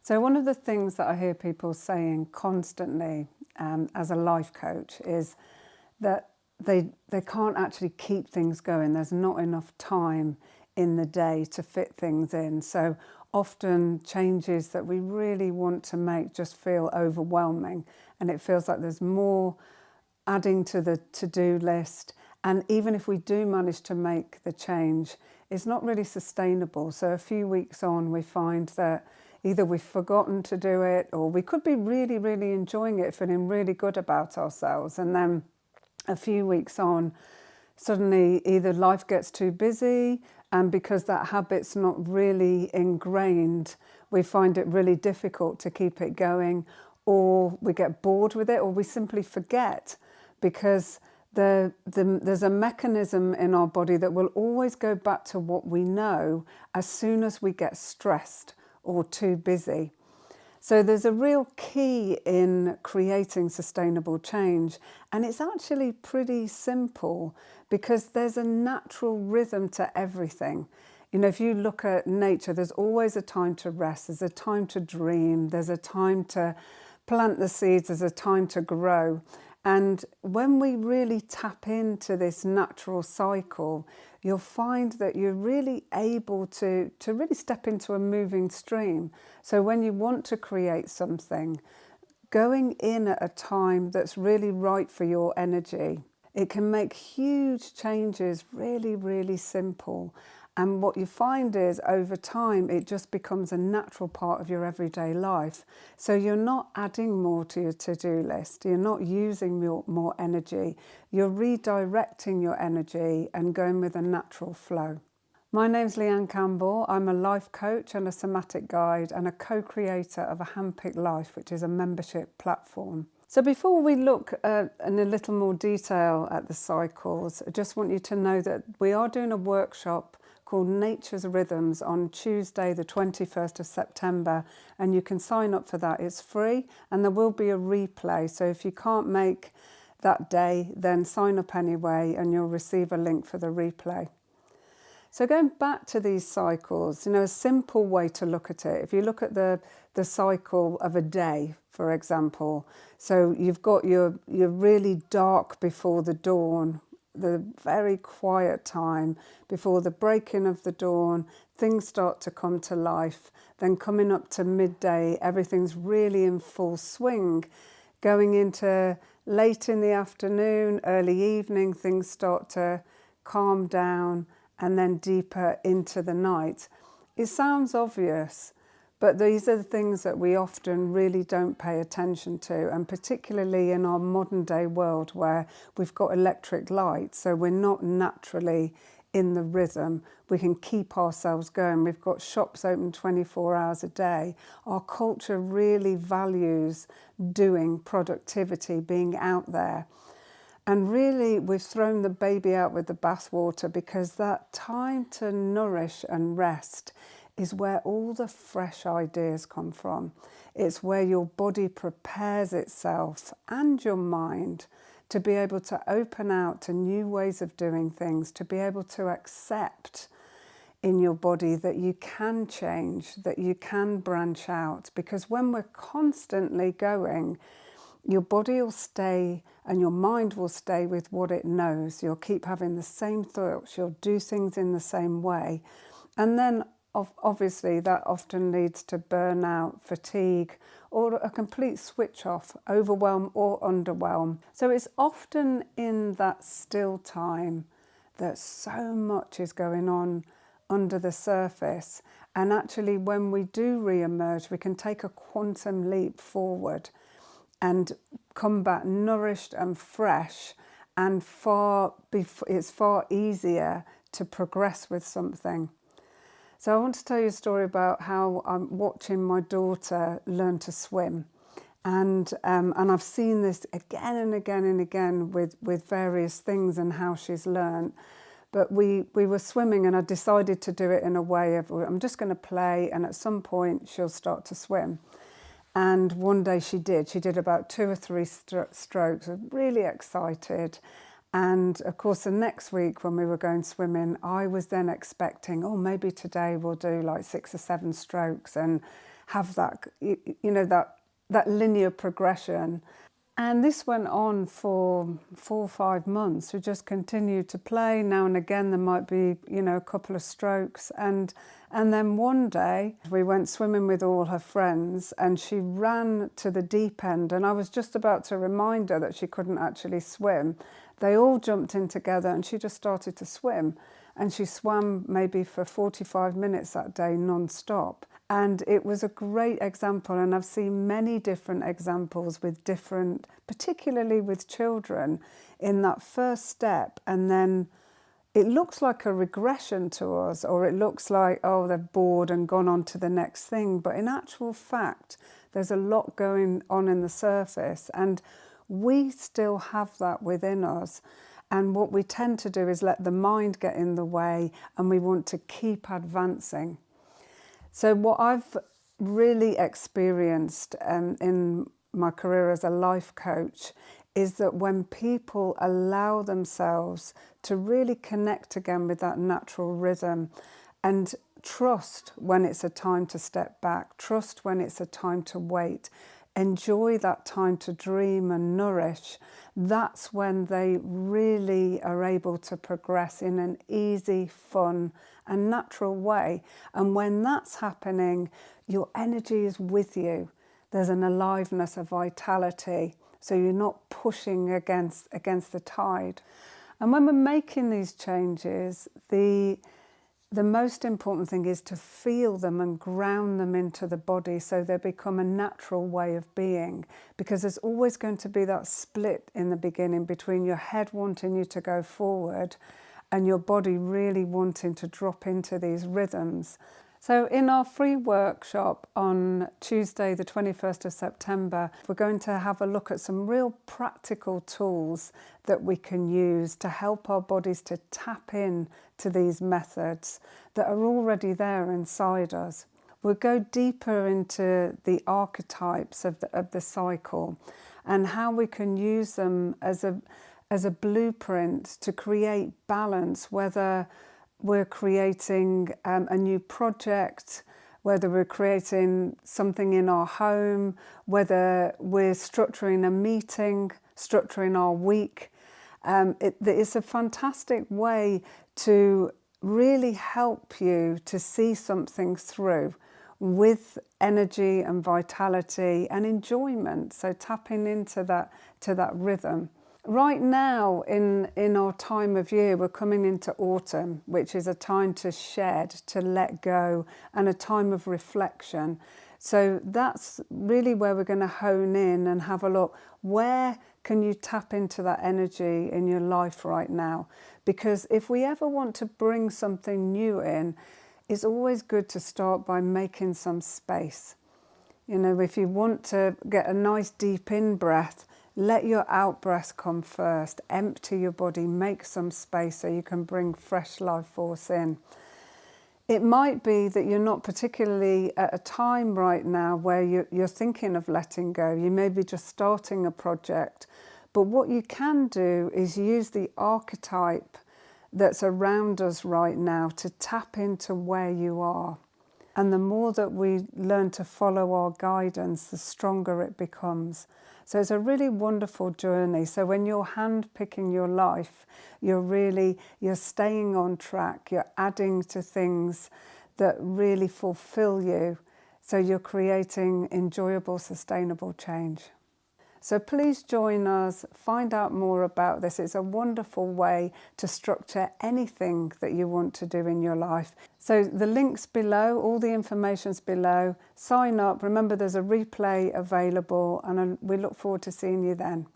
So one of the things that I hear people saying constantly as a life coach is that they can't actually keep things going. There's not enough time in the day to fit things in. So often changes that we really want to make just feel overwhelming, and it feels like there's more adding to the to-do list. And even if we do manage to make the change, it's not really sustainable. So a few weeks on, we find that either we've forgotten to do it, or we could be really, really enjoying it, feeling really good about ourselves. And then a few weeks on, suddenly either life gets too busy, and because that habit's not really ingrained, we find it really difficult to keep it going, or we get bored with it, or we simply forget, because there's a mechanism in our body that will always go back to what we know as soon as we get stressed or too busy. So there's a real key in creating sustainable change, and it's actually pretty simple because there's a natural rhythm to everything. You know, if you look at nature, there's always a time to rest, there's a time to dream, there's a time to plant the seeds, there's a time to grow. And when we really tap into this natural cycle, you'll find that you're really able to really step into a moving stream. So when you want to create something, going in at a time that's really right for your energy, it can make huge changes really, really simple. And what you find is over time, it just becomes a natural part of your everyday life. So you're not adding more to your to-do list. You're not using more energy. You're redirecting your energy and going with a natural flow. My name's Leanne Campbell. I'm a life coach and a somatic guide and a co-creator of a Handpicked Life, which is a membership platform. So before we look in a little more detail at the cycles, I just want you to know that we are doing a workshop called Nature's Rhythms on Tuesday the 21st of September, and you can sign up for that. It's free, and there will be a replay, so if you can't make that day, then sign up anyway and you'll receive a link for the replay. So going back to these cycles, you know, a simple way to look at it, if you look at the cycle of a day, for example, so you've got your really dark before the dawn, the very quiet time before the breaking of the dawn, things start to come to life. Then coming up to midday, everything's really in full swing. Going into late in the afternoon, early evening, things start to calm down, and then deeper into the night. It sounds obvious, but these are the things that we often really don't pay attention to, and particularly in our modern day world where we've got electric light, so we're not naturally in the rhythm. We can keep ourselves going. We've got shops open 24 hours a day. Our culture really values doing, productivity, being out there. And really, we've thrown the baby out with the bathwater, because that time to nourish and rest is where all the fresh ideas come from. It's where your body prepares itself and your mind to be able to open out to new ways of doing things, to be able to accept in your body that you can change, that you can branch out. Because when we're constantly going, your body will stay and your mind will stay with what it knows. You'll keep having the same thoughts, you'll do things in the same way. And then obviously that often leads to burnout, fatigue, or a complete switch off, overwhelm or underwhelm. So it's often in that still time that so much is going on under the surface. And actually when we do re-emerge, we can take a quantum leap forward and come back nourished and fresh, and it's far easier to progress with something. So I want to tell you a story about how I'm watching my daughter learn to swim. And I've seen this again and again and again with various things and how she's learned. But we were swimming, and I decided to do it in a way of, I'm just going to play, and at some point she'll start to swim. And one day she did about 2 or 3 strokes. I was really excited. And of course, the next week when we were going swimming, I was then expecting, oh, maybe today we'll do like 6 or 7 strokes and have that, that linear progression. And this went on for 4 or 5 months. We just continued to play. Now and again, there might be, a couple of strokes. And then one day, we went swimming with all her friends, and she ran to the deep end. And I was just about to remind her that she couldn't actually swim. They all jumped in together, and she just started to swim. And she swam maybe for 45 minutes that day, non-stop. And it was a great example, and I've seen many different examples with different, particularly with children, in that first step. And then it looks like a regression to us, or it looks like, oh, they're bored and gone on to the next thing. But in actual fact, there's a lot going on in the surface, and we still have that within us. And what we tend to do is let the mind get in the way, and we want to keep advancing. So what I've really experienced in my career as a life coach is that when people allow themselves to really connect again with that natural rhythm and trust when it's a time to step back, trust when it's a time to wait, enjoy that time to dream and nourish, that's when they really are able to progress in an easy, fun and natural way. And when that's happening, your energy is with you. There's an aliveness, a vitality, so you're not pushing against the tide. And when we're making these changes, the most important thing is to feel them and ground them into the body so they become a natural way of being, because there's always going to be that split in the beginning between your head wanting you to go forward and your body really wanting to drop into these rhythms. So in our free workshop on Tuesday, the 21st of September, we're going to have a look at some real practical tools that we can use to help our bodies to tap in to these methods that are already there inside us. We'll go deeper into the archetypes of the cycle and how we can use them as a blueprint to create balance, whether we're creating a new project, whether we're creating something in our home, whether we're structuring a meeting, structuring our week. It's a fantastic way to really help you to see something through with energy and vitality and enjoyment. So tapping into that rhythm. Right now, in our time of year, we're coming into autumn, which is a time to shed, to let go, and a time of reflection. So that's really where we're going to hone in and have a look. Where can you tap into that energy in your life right now? Because if we ever want to bring something new in, it's always good to start by making some space. If you want to get a nice deep in-breath, let your out-breath come first. Empty your body, make some space so you can bring fresh life force in. It might be that you're not particularly at a time right now where you're thinking of letting go. You may be just starting a project. But what you can do is use the archetype that's around us right now to tap into where you are. And the more that we learn to follow our guidance, the stronger it becomes. So it's a really wonderful journey. So when you're handpicking your life, you're staying on track, you're adding to things that really fulfill you. So you're creating enjoyable, sustainable change. So please join us, find out more about this. It's a wonderful way to structure anything that you want to do in your life. So the link's below, all the information's below. Sign up. Remember, there's a replay available, and we look forward to seeing you then.